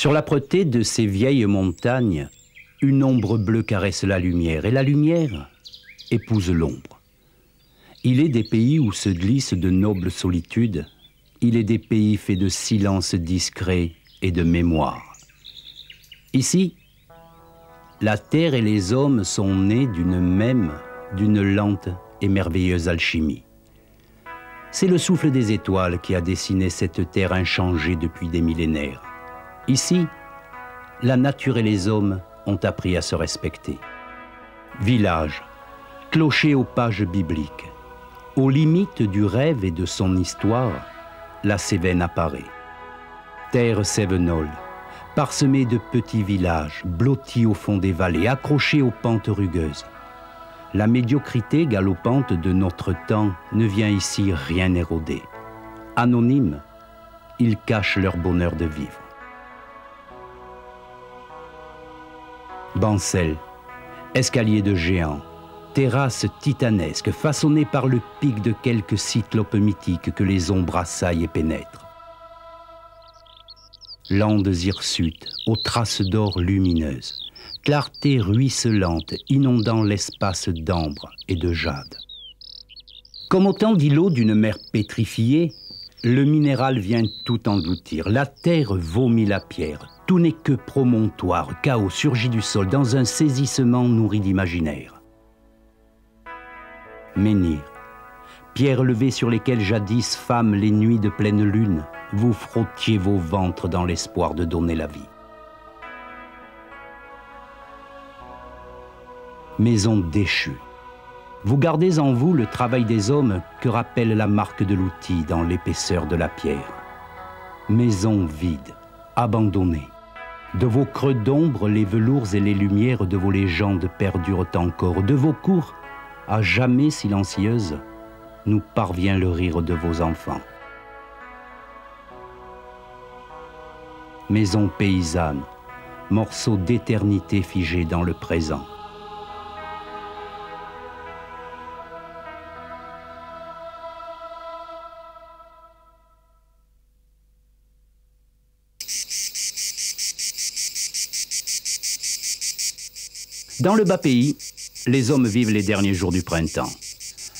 Sur l'âpreté de ces vieilles montagnes, une ombre bleue caresse la lumière, et la lumière épouse l'ombre. Il est des pays où se glissent de nobles solitudes, il est des pays faits de silence discret et de mémoire. Ici, la terre et les hommes sont nés d'une lente et merveilleuse alchimie. C'est le souffle des étoiles qui a dessiné cette terre inchangée depuis des millénaires. Ici, la nature et les hommes ont appris à se respecter. Village, clocher aux pages bibliques, aux limites du rêve et de son histoire, la Cévennes apparaît. Terre cévenole, parsemée de petits villages, blottis au fond des vallées, accrochés aux pentes rugueuses. La médiocrité galopante de notre temps ne vient ici rien éroder. Anonymes, ils cachent leur bonheur de vivre. Bancelles, escaliers de géants, terrasses titanesques façonnées par le pic de quelques cyclopes mythiques que les ombres assaillent et pénètrent. Landes hirsutes, aux traces d'or lumineuses, clarté ruisselante inondant l'espace d'ambre et de jade. Comme autant d'îlots d'une mer pétrifiée, le minéral vient tout engloutir. La terre vomit la pierre. Tout n'est que promontoire, chaos surgit du sol dans un saisissement nourri d'imaginaire. Menhir, pierres levées sur lesquelles jadis, femmes, les nuits de pleine lune, vous frottiez vos ventres dans l'espoir de donner la vie. Maison déchue. Vous gardez en vous le travail des hommes que rappelle la marque de l'outil dans l'épaisseur de la pierre. Maison vide, abandonnée. De vos creux d'ombre, les velours et les lumières de vos légendes perdurent encore. De vos cours, à jamais silencieuses, nous parvient le rire de vos enfants. Maison paysanne, morceau d'éternité figé dans le présent. Dans le bas pays, les hommes vivent les derniers jours du printemps.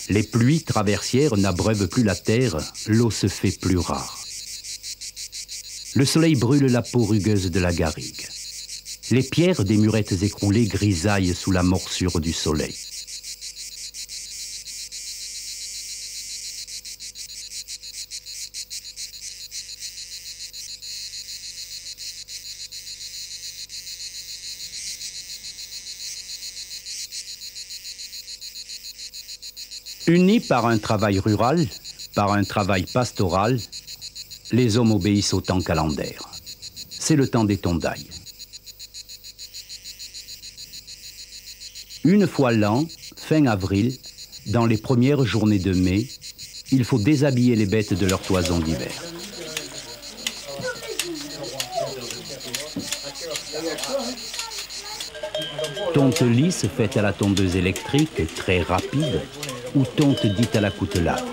Les pluies traversières n'abreuvent plus la terre, l'eau se fait plus rare. Le soleil brûle la peau rugueuse de la garrigue. Les pierres des murettes écroulées grisaillent sous la morsure du soleil. Unis par un travail rural, par un travail pastoral, les hommes obéissent au temps calendaire. C'est le temps des tondailles. Une fois l'an, fin avril, dans les premières journées de mai, il faut déshabiller les bêtes de leur toison d'hiver. Tonte lisse faite à la tondeuse électrique, très rapide, ou tonte dite à la coutelade.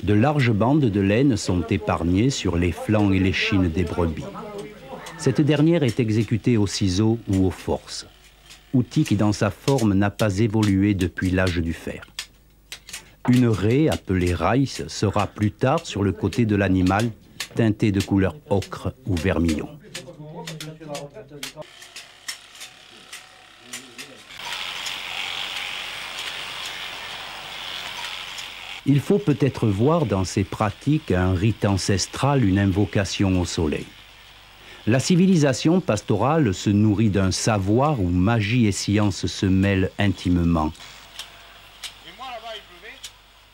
De larges bandes de laine sont épargnées sur les flancs et les chines des brebis. Cette dernière est exécutée au ciseau ou aux forces, outil qui dans sa forme n'a pas évolué depuis l'âge du fer. Une raie appelée raïs sera plus tard sur le côté de l'animal teintée de couleur ocre ou vermillon. Il faut peut-être voir dans ces pratiques un rite ancestral, une invocation au soleil. La civilisation pastorale se nourrit d'un savoir où magie et science se mêlent intimement.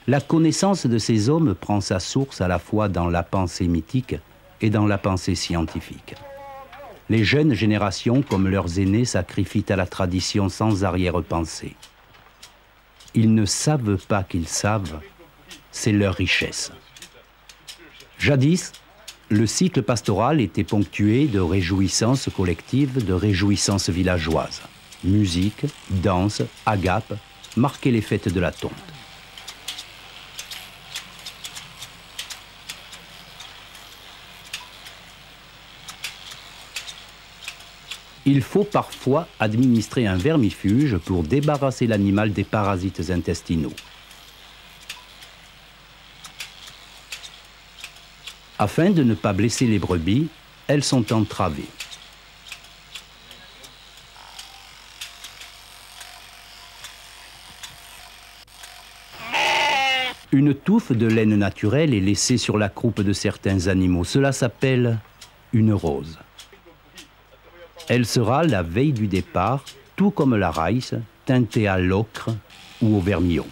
La connaissance de ces hommes prend sa source à la fois dans la pensée mythique et dans la pensée scientifique. Les jeunes générations, comme leurs aînés, sacrifient à la tradition sans arrière-pensée. Ils ne savent pas qu'ils savent, c'est leur richesse. Jadis, Le cycle pastoral était ponctué de réjouissances collectives, de réjouissances villageoises. Musique, danse, agapes marquaient les fêtes de la tonte. Il faut parfois administrer un vermifuge pour débarrasser l'animal des parasites intestinaux. Afin de ne pas blesser les brebis, elles sont entravées. Une touffe de laine naturelle est laissée sur la croupe de certains animaux. Cela s'appelle une rose. Elle sera, la veille du départ, tout comme la raïs, teintée à l'ocre ou au vermillon.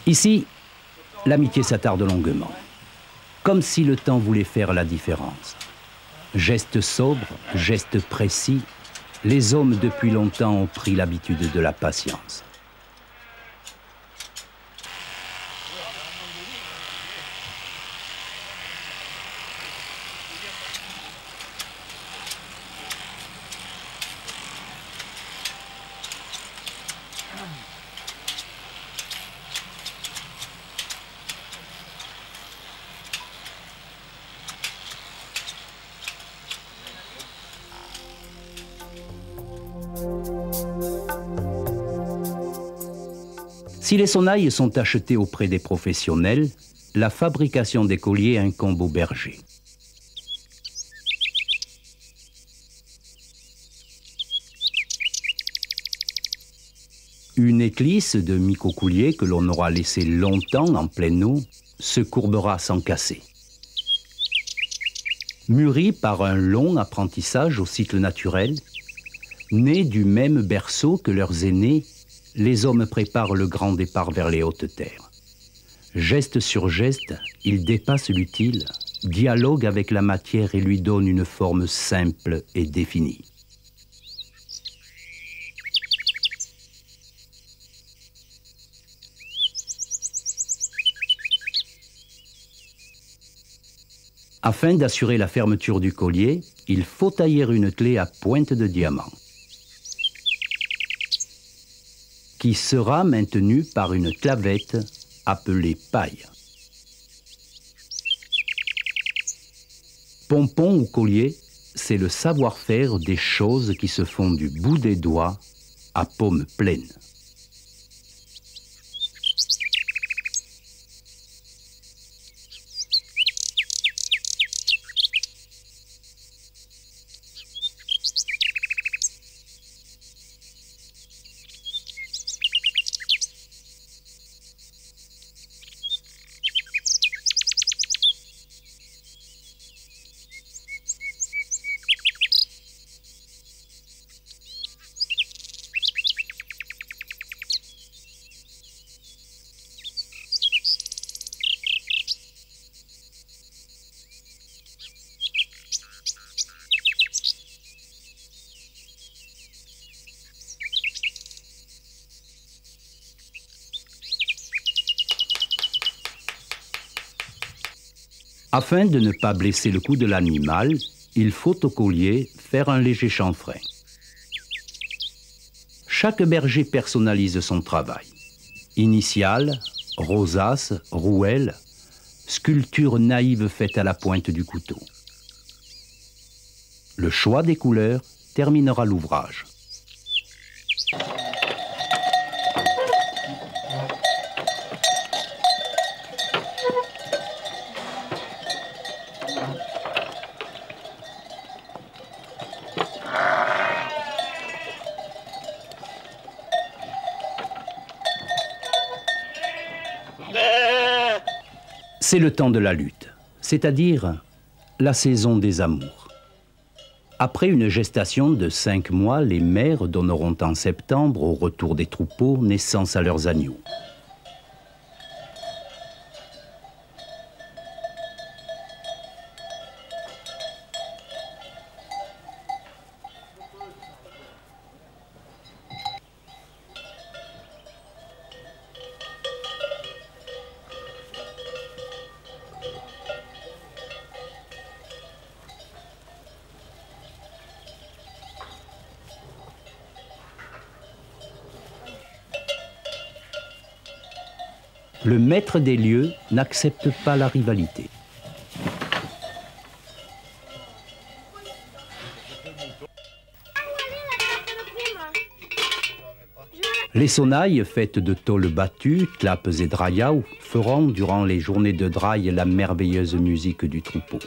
Ici, l'amitié s'attarde longuement, comme si le temps voulait faire la différence. Gestes sobres, gestes précis, les hommes depuis longtemps ont pris l'habitude de la patience. Si les sonnailles sont achetées auprès des professionnels, la fabrication des colliers incombe aux bergers. Une éclisse de micocoulier que l'on aura laissée longtemps en pleine eau se courbera sans casser. Mûris par un long apprentissage au cycle naturel, nés du même berceau que leurs aînés, les hommes préparent le grand départ vers les hautes terres. Geste sur geste, ils dépassent l'utile, dialoguent avec la matière et lui donnent une forme simple et définie. Afin d'assurer la fermeture du collier, il faut tailler une clé à pointe de diamant, qui sera maintenue par une clavette appelée paille. Pompon ou collier, c'est le savoir-faire des choses qui se font du bout des doigts à paume pleine. Afin de ne pas blesser le cou de l'animal, il faut au collier faire un léger chanfrein. Chaque berger personnalise son travail. Initiales, rosaces, rouelles, sculpture naïve faite à la pointe du couteau. Le choix des couleurs terminera l'ouvrage. C'est le temps de la lutte, c'est-à-dire la saison des amours. Après une gestation de 5 mois, les mères donneront en septembre, au retour des troupeaux, naissance à leurs agneaux. Le maître des lieux n'accepte pas la rivalité. Les sonnailles, faites de tôles battues, clapes et drayas, feront durant les journées de draille la merveilleuse musique du troupeau.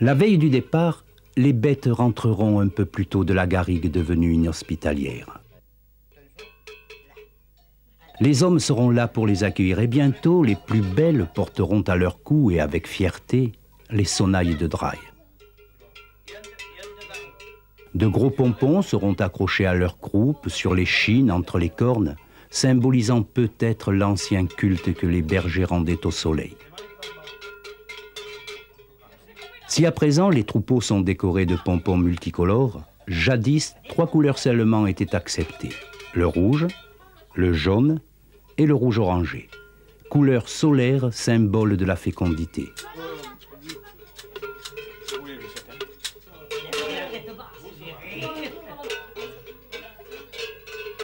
La veille du départ, les bêtes rentreront un peu plus tôt de la garrigue devenue inhospitalière. Les hommes seront là pour les accueillir et bientôt les plus belles porteront à leur cou et avec fierté les sonnailles de draille. De gros pompons seront accrochés à leur croupe, sur les chines, entre les cornes, symbolisant peut-être l'ancien culte que les bergers rendaient au soleil. Si à présent les troupeaux sont décorés de pompons multicolores, jadis 3 couleurs seulement étaient acceptées. Le rouge, le jaune et le rouge orangé. Couleur solaire, symbole de la fécondité.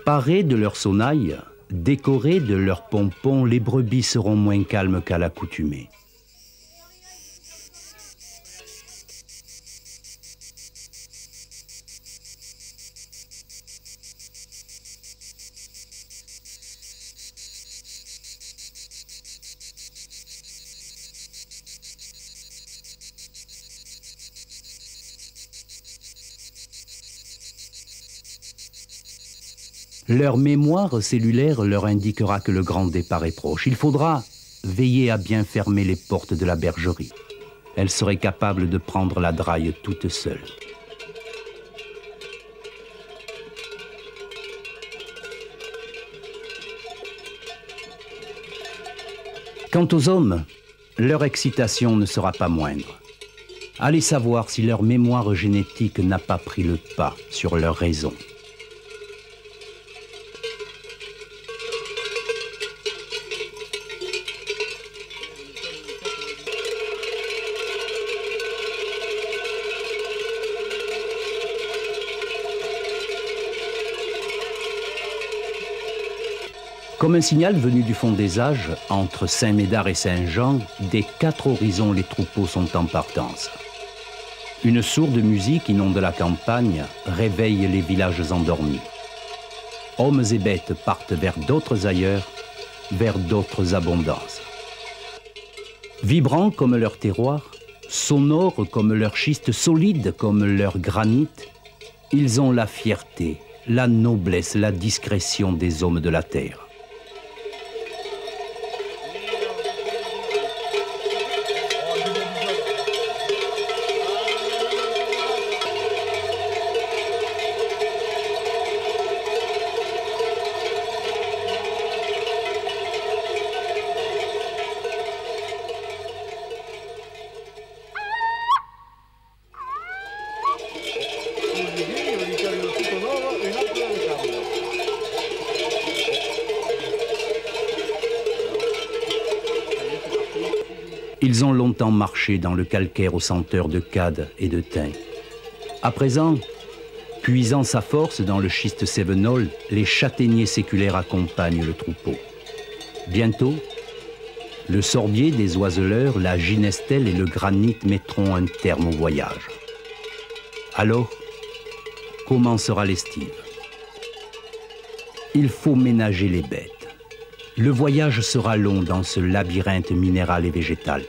Parées de leurs sonnailles, décorées de leurs pompons, les brebis seront moins calmes qu'à l'accoutumée. Leur mémoire cellulaire leur indiquera que le grand départ est proche. Il faudra veiller à bien fermer les portes de la bergerie. Elle serait capable de prendre la draille toute seule. Quant aux hommes, leur excitation ne sera pas moindre. Allez savoir si leur mémoire génétique n'a pas pris le pas sur leur raison. Comme un signal venu du fond des âges, entre Saint-Médard et Saint-Jean, des 4 horizons les troupeaux sont en partance. Une sourde musique inonde la campagne, réveille les villages endormis. Hommes et bêtes partent vers d'autres ailleurs, vers d'autres abondances. Vibrants comme leur terroir, sonores comme leur schiste, solides comme leur granit, ils ont la fierté, la noblesse, la discrétion des hommes de la terre. Ils ont longtemps marché dans le calcaire aux senteurs de cade et de thym. À présent, puisant sa force dans le schiste cévenol, les châtaigniers séculaires accompagnent le troupeau. Bientôt, le sorbier des oiseleurs, la ginestelle et le granit mettront un terme au voyage. Alors, commencera l'estive. Il faut ménager les bêtes. Le voyage sera long dans ce labyrinthe minéral et végétal.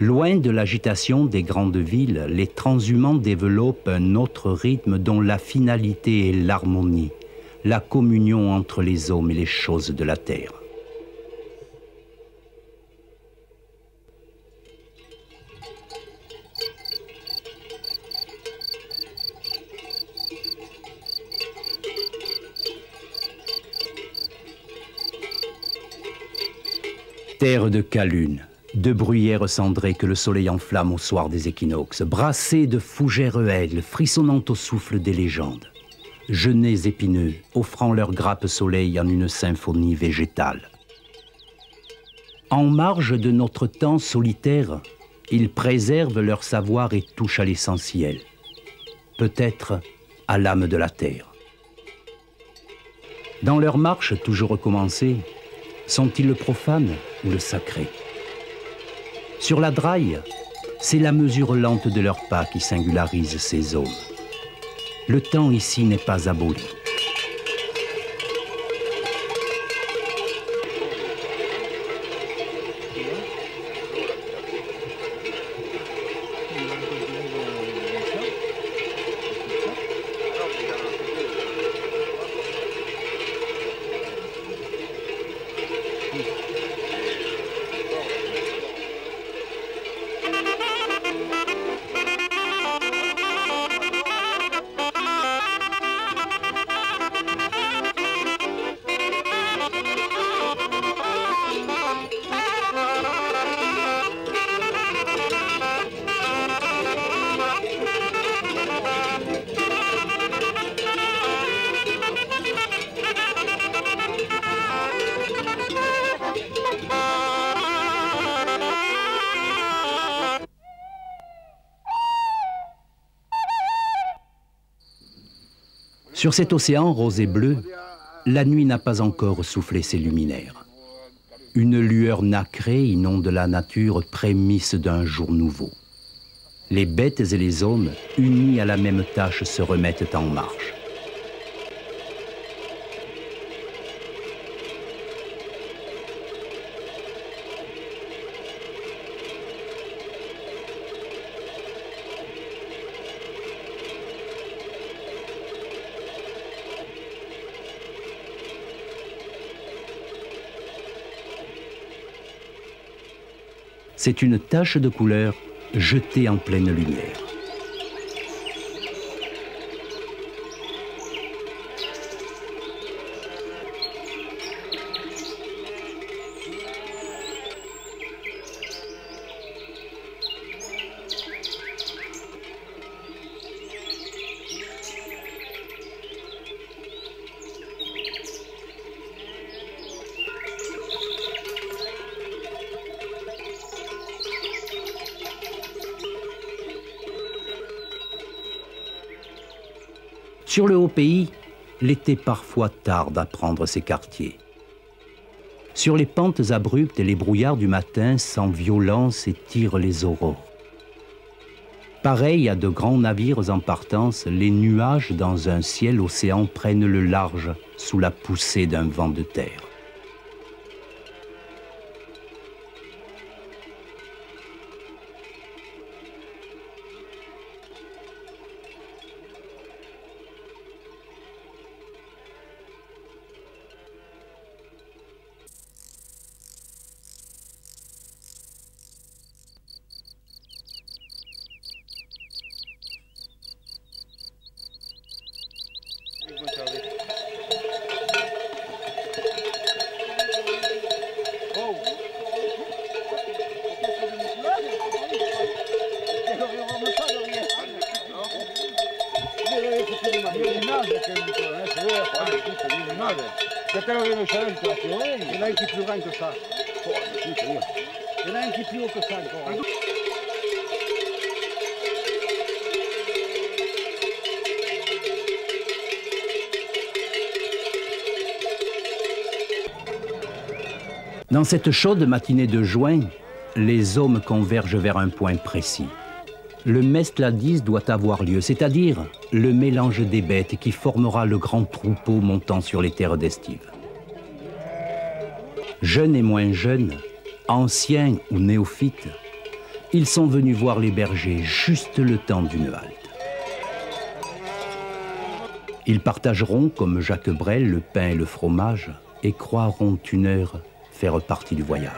Loin de l'agitation des grandes villes, les transhumants développent un autre rythme dont la finalité est l'harmonie, la communion entre les hommes et les choses de la terre. Terre de Calune, de bruyères cendrées que le soleil enflamme au soir des équinoxes, brassées de fougères aigles, frissonnant au souffle des légendes, genêts épineux offrant leur grappe soleil en une symphonie végétale. En marge de notre temps solitaire, ils préservent leur savoir et touchent à l'essentiel, peut-être à l'âme de la terre. Dans leur marche toujours recommencée, sont-ils le profane ou le sacré? Sur la Draille, c'est la mesure lente de leurs pas qui singularise ces hommes. Le temps ici n'est pas aboli. Sur cet océan rose et bleu, la nuit n'a pas encore soufflé ses luminaires. Une lueur nacrée inonde la nature, prémisse d'un jour nouveau. Les bêtes et les hommes, unis à la même tâche, se remettent en marche. C'est une tache de couleur jetée en pleine lumière. Sur le haut pays, l'été parfois tarde à prendre ses quartiers. Sur les pentes abruptes et les brouillards du matin, sans violence, étirent les aurores. Pareil à de grands navires en partance, les nuages dans un ciel océan prennent le large sous la poussée d'un vent de terre. Che te lo devo usare in situazione? E anche più grande sta. E anche più che sta ancora. Dans cette chaude matinée de juin, les hommes convergent vers un point précis. Le Mestladis doit avoir lieu, c'est-à-dire le mélange des bêtes qui formera le grand troupeau montant sur les terres d'estive. Jeunes et moins jeunes, anciens ou néophytes, ils sont venus voir les bergers juste le temps d'une halte. Ils partageront, comme Jacques Brel, le pain et le fromage et croiront une heure faire partie du voyage.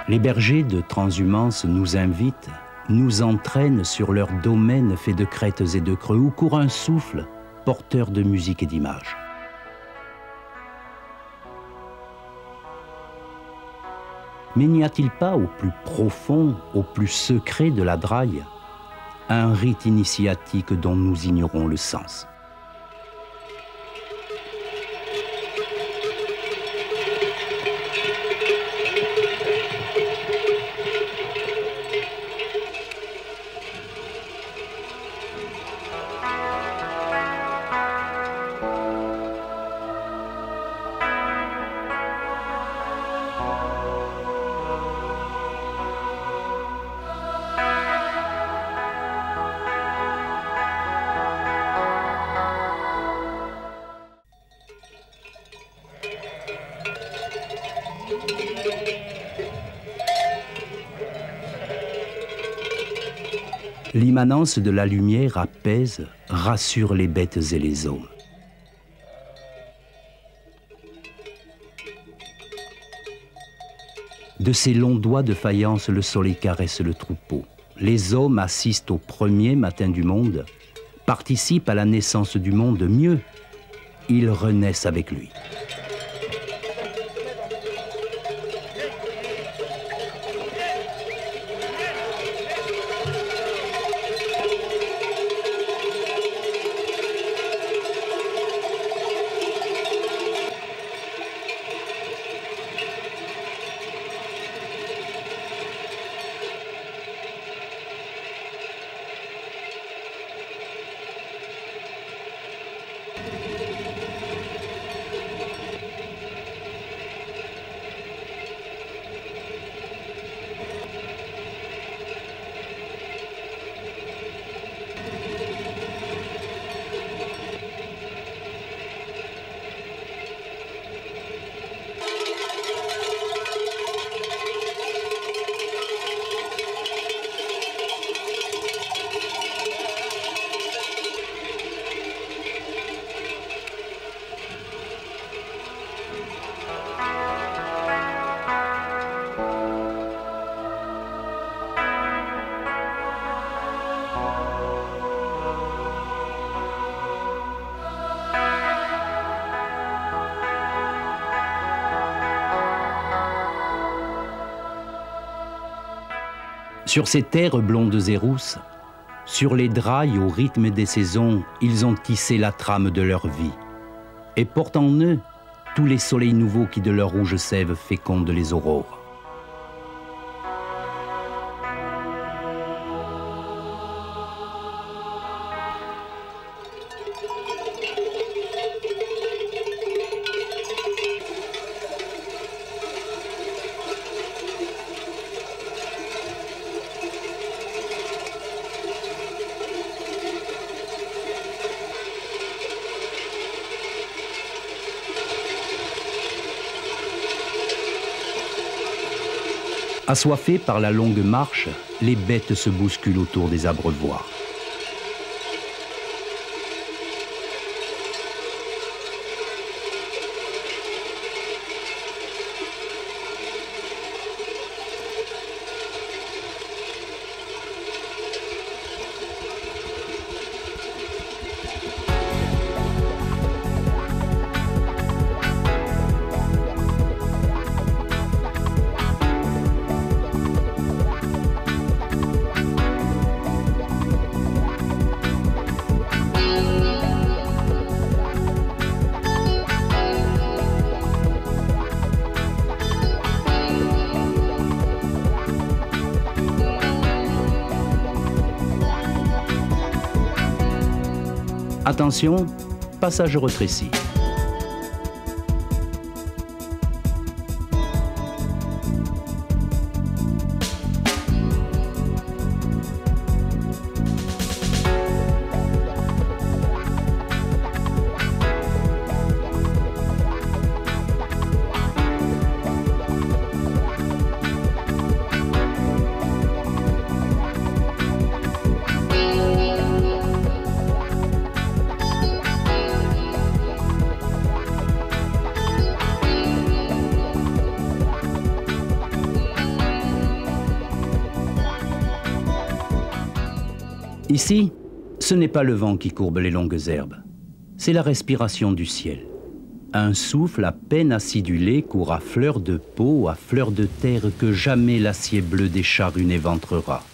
Les bergers de transhumance nous invitent, nous entraînent sur leur domaine fait de crêtes et de creux où court un souffle porteur de musique et d'images. Mais n'y a-t-il pas au plus profond, au plus secret de la Draille, un rite initiatique dont nous ignorons le sens? L'immanence de la lumière apaise, rassure les bêtes et les hommes. De ses longs doigts de faïence, le soleil caresse le troupeau. Les hommes assistent au premier matin du monde, participent à la naissance du monde. Mieux, ils renaissent avec lui. Sur ces terres blondes et rousses, sur les drailles au rythme des saisons, ils ont tissé la trame de leur vie et portent en eux tous les soleils nouveaux qui de leur rouge sève fécondent les aurores. Assoiffés par la longue marche, les bêtes se bousculent autour des abreuvoirs. Attention, passage rétréci. Ici, ce n'est pas le vent qui courbe les longues herbes, c'est la respiration du ciel. Un souffle à peine acidulé court à fleur de peau, à fleur de terre que jamais l'acier bleu des charrues n'éventrera.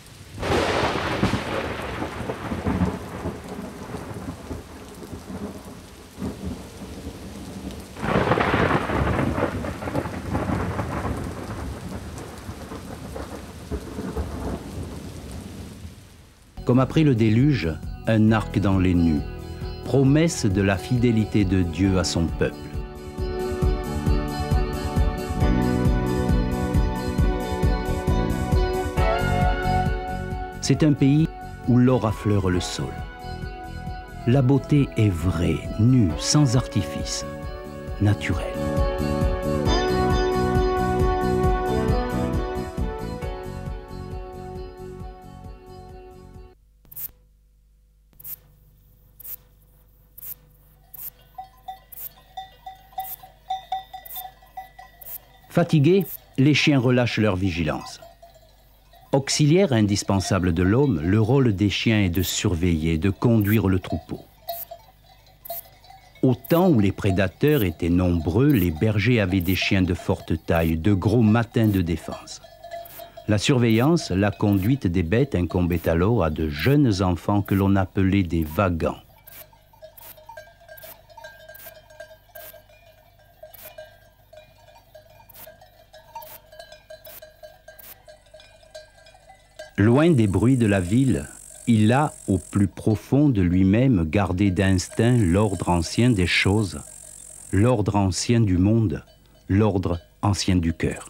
Comme après le déluge, un arc dans les nues, promesse de la fidélité de Dieu à son peuple. C'est un pays où l'or affleure le sol. La beauté est vraie, nue, sans artifice, naturelle. Fatigués, les chiens relâchent leur vigilance. Auxiliaire indispensable de l'homme, le rôle des chiens est de surveiller, de conduire le troupeau. Au temps où les prédateurs étaient nombreux, les bergers avaient des chiens de forte taille, de gros matins de défense. La surveillance, la conduite des bêtes incombait alors à de jeunes enfants que l'on appelait des vagants. Loin des bruits de la ville, il a, au plus profond de lui-même, gardé d'instinct l'ordre ancien des choses, l'ordre ancien du monde, l'ordre ancien du cœur.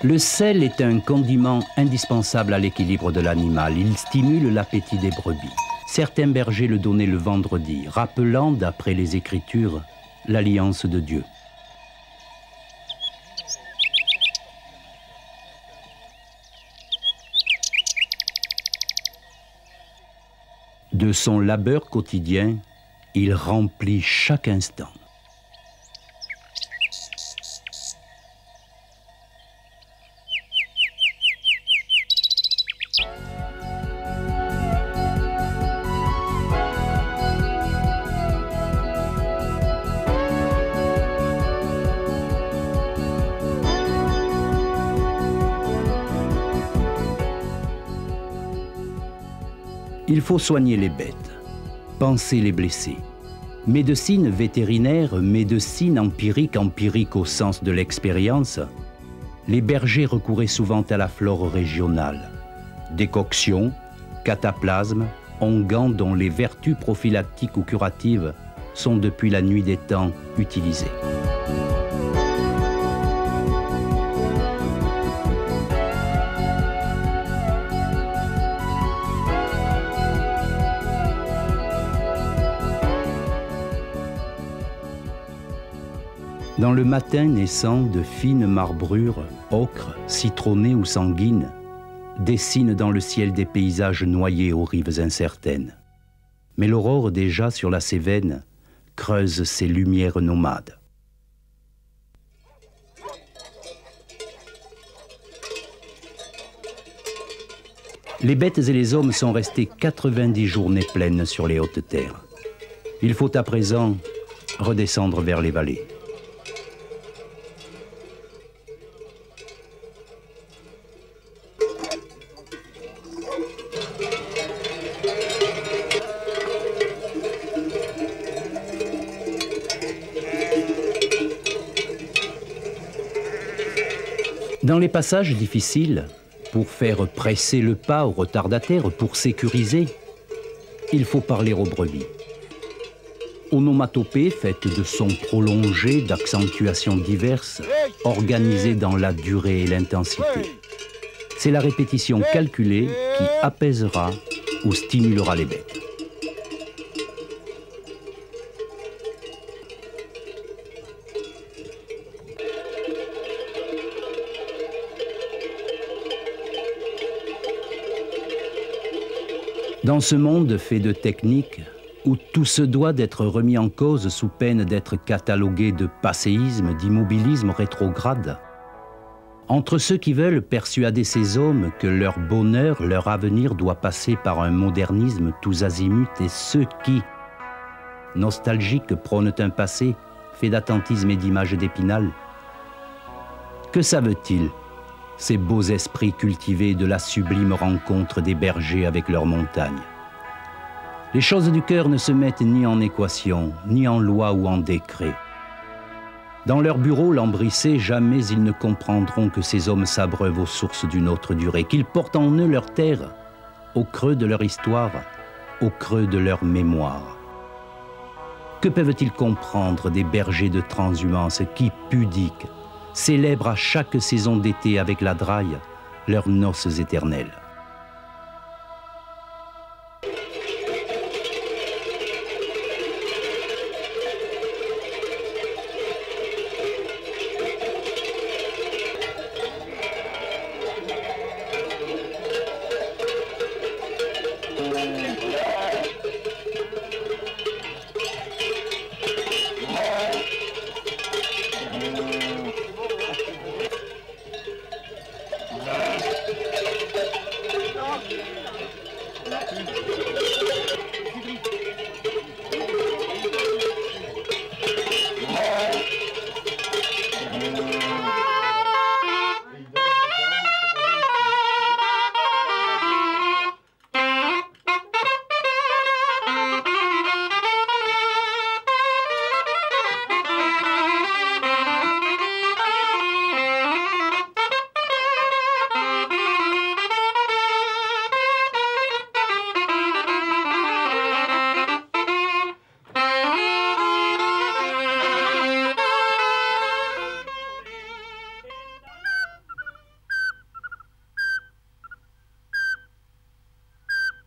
Le sel est un condiment indispensable à l'équilibre de l'animal. Il stimule l'appétit des brebis. Certains bergers le donnaient le vendredi, rappelant, d'après les Écritures, l'alliance de Dieu. De son labeur quotidien, il remplit chaque instant. Il faut soigner les bêtes, panser les blessés. Médecine vétérinaire, médecine empirique au sens de l'expérience, les bergers recouraient souvent à la flore régionale. Décoction, cataplasme, onguents dont les vertus prophylactiques ou curatives sont depuis la nuit des temps utilisées. Dans le matin naissant, de fines marbrures, ocre, citronnées ou sanguines, dessinent dans le ciel des paysages noyés aux rives incertaines. Mais l'aurore déjà sur la Cévenne creuse ses lumières nomades. Les bêtes et les hommes sont restés 90 journées pleines sur les hautes terres. Il faut à présent redescendre vers les vallées. Dans les passages difficiles, Pour faire presser le pas aux retardataires, pour sécuriser, il faut parler aux brebis. Onomatopée faite de sons prolongés, d'accentuations diverses, organisées dans la durée et l'intensité. C'est la répétition calculée qui apaisera ou stimulera les bêtes. Dans ce monde fait de techniques, où tout se doit d'être remis en cause sous peine d'être catalogué de passéisme, d'immobilisme rétrograde, entre ceux qui veulent persuader ces hommes que leur bonheur, leur avenir doit passer par un modernisme tous azimuts et ceux qui, nostalgiques, prônent un passé fait d'attentisme et d'images d'Épinal, que savent-ils, ces beaux esprits cultivés de la sublime rencontre des bergers avec leurs montagnes? Les choses du cœur ne se mettent ni en équation, ni en loi ou en décret. Dans leur bureau lambrissé, jamais ils ne comprendront que ces hommes s'abreuvent aux sources d'une autre durée, qu'ils portent en eux leur terre, au creux de leur histoire, au creux de leur mémoire. Que peuvent-ils comprendre des bergers de transhumance qui, pudiques, célèbrent à chaque saison d'été avec la draille leurs noces éternelles?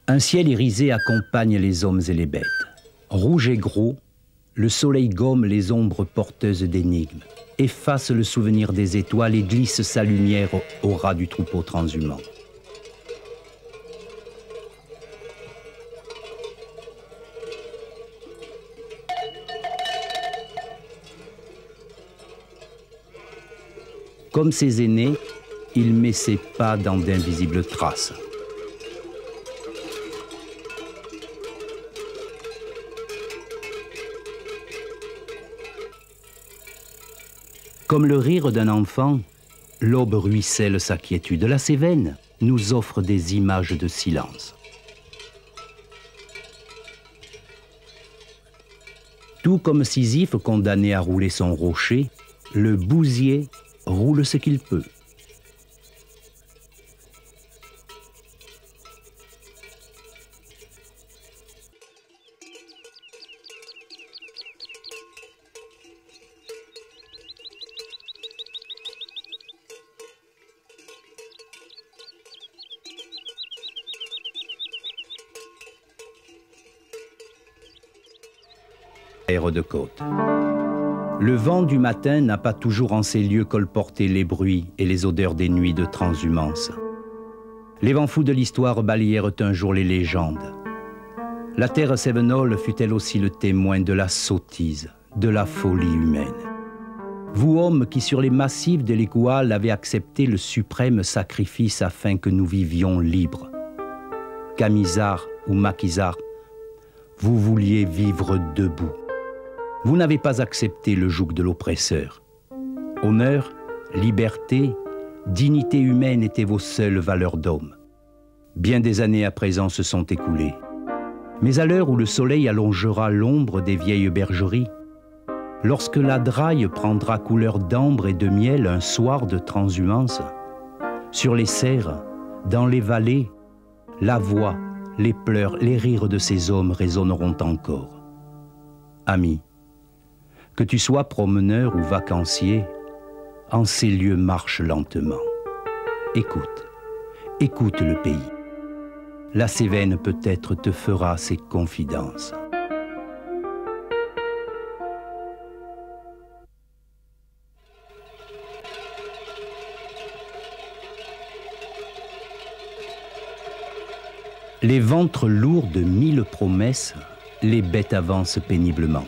Un ciel irisé accompagne les hommes et les bêtes. Rouge et gros, le soleil gomme les ombres porteuses d'énigmes, efface le souvenir des étoiles et glisse sa lumière au ras du troupeau transhumant. Comme ses aînés, il met ses pas dans d'invisibles traces. Comme le rire d'un enfant, l'aube ruisselle sa quiétude. La Cévenne nous offre des images de silence. Tout comme Sisyphe condamné à rouler son rocher, le bousier roule ce qu'il peut. De côte. Le vent du matin n'a pas toujours en ces lieux colporté les bruits et les odeurs des nuits de transhumance. Les vents fous de l'histoire balayèrent un jour les légendes. La terre cévenole fut elle aussi le témoin de la sottise, de la folie humaine. Vous, hommes qui sur les massifs de l'Écoual avez accepté le suprême sacrifice afin que nous vivions libres. Camisards ou maquisards, vous vouliez vivre debout. Vous n'avez pas accepté le joug de l'oppresseur. Honneur, liberté, dignité humaine étaient vos seules valeurs d'homme. Bien des années à présent se sont écoulées. Mais à l'heure où le soleil allongera l'ombre des vieilles bergeries, lorsque la draille prendra couleur d'ambre et de miel un soir de transhumance, sur les serres, Dans les vallées, la voix, les pleurs, les rires de ces hommes résonneront encore. Ami, que tu sois promeneur ou vacancier, en ces lieux marche lentement. Écoute, écoute le pays. La Cévenne peut-être te fera ses confidences. Les ventres lourds de 1000 promesses, les bêtes avancent péniblement.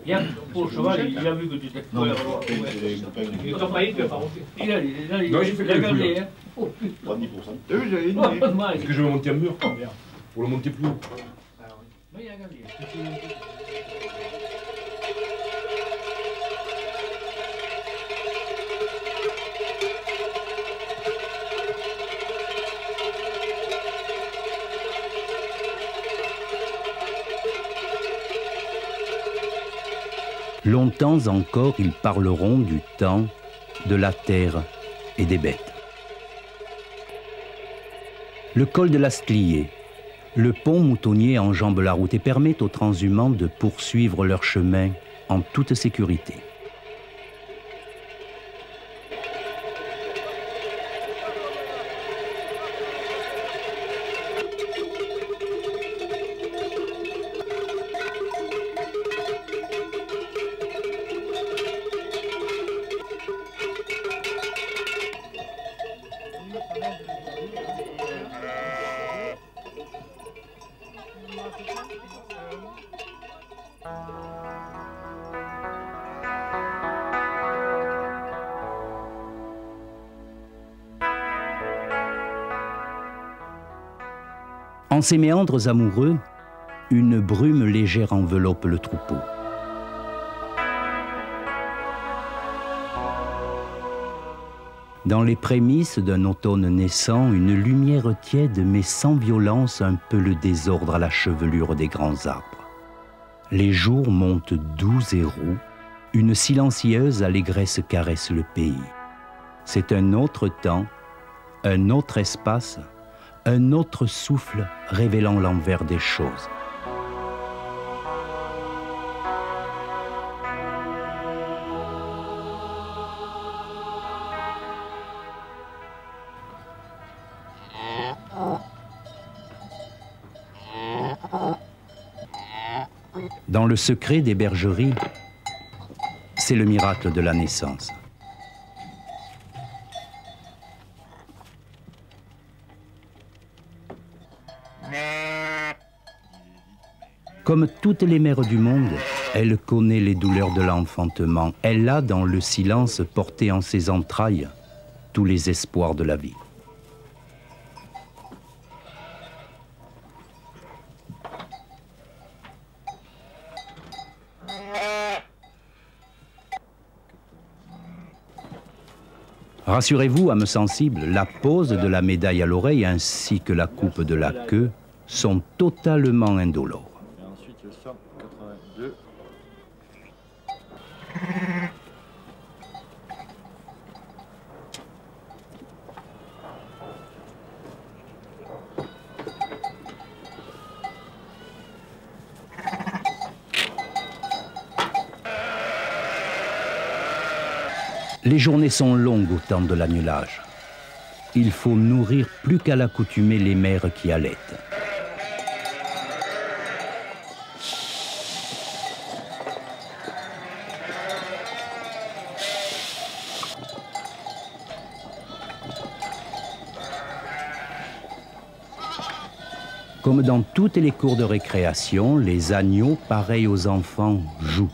Bien, pour le cheval, il a vu que tu t'es collé à l'endroit. Il t'a failli, tu as pas monté. Il a gardé, hein. Oh putain. 10%. T'as vu, j'avais dit. Est-ce que je vais monter un mur pour le monter plus haut. Mais il a gardé. Longtemps encore, ils parleront du temps, de la terre et des bêtes. Le col de l'Astlier, le pont moutonnier enjambe la route et permet aux transhumants de poursuivre leur chemin en toute sécurité. En ces méandres amoureux, une brume légère enveloppe le troupeau. Dans les prémices d'un automne naissant, une lumière tiède met sans violence un peu le désordre à la chevelure des grands arbres. Les jours montent doux et roux, une silencieuse allégresse caresse le pays. C'est un autre temps, un autre espace, un autre souffle révélant l'envers des choses. Dans le secret des bergeries, c'est le miracle de la naissance. Comme toutes les mères du monde, elle connaît les douleurs de l'enfantement. Elle a, dans le silence, porté en ses entrailles tous les espoirs de la vie. Rassurez-vous, âme sensible, la pose de la médaille à l'oreille ainsi que la coupe de la queue sont totalement indolores. Et ensuite le 182. Les journées sont longues au temps de l'agnelage. Il faut nourrir plus qu'à l'accoutumée les mères qui allaitent. Comme dans toutes les cours de récréation, les agneaux, pareils aux enfants, jouent.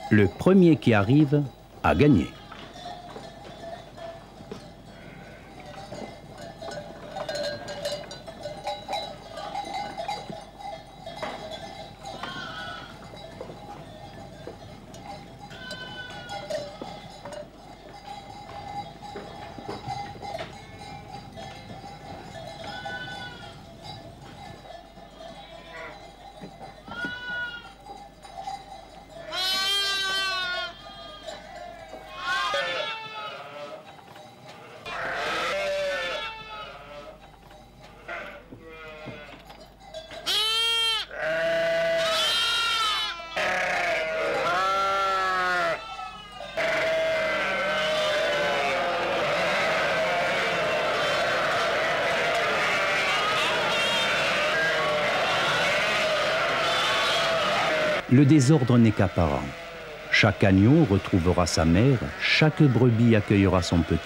Le premier qui arrive a gagné. Le désordre n'est qu'apparent. Chaque agneau retrouvera sa mère, chaque brebis accueillera son petit.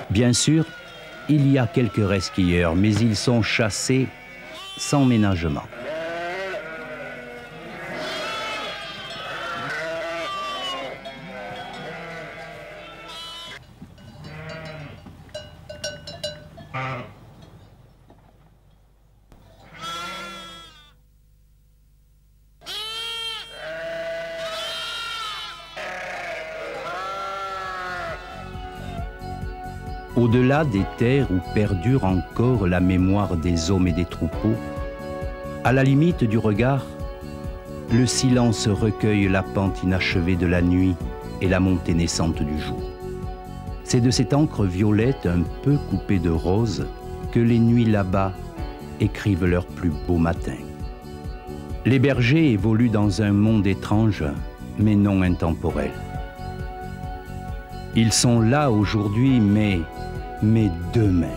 Bien sûr, il y a quelques resquilleurs, mais ils sont chassés sans ménagement. Au-delà des terres où perdure encore la mémoire des hommes et des troupeaux, à la limite du regard, le silence recueille la pente inachevée de la nuit et la montée naissante du jour. C'est de cette encre violette un peu coupée de rose que les nuits là-bas écrivent leurs plus beaux matins. Les bergers évoluent dans un monde étrange, mais non intemporel. Ils sont là aujourd'hui, mais demain,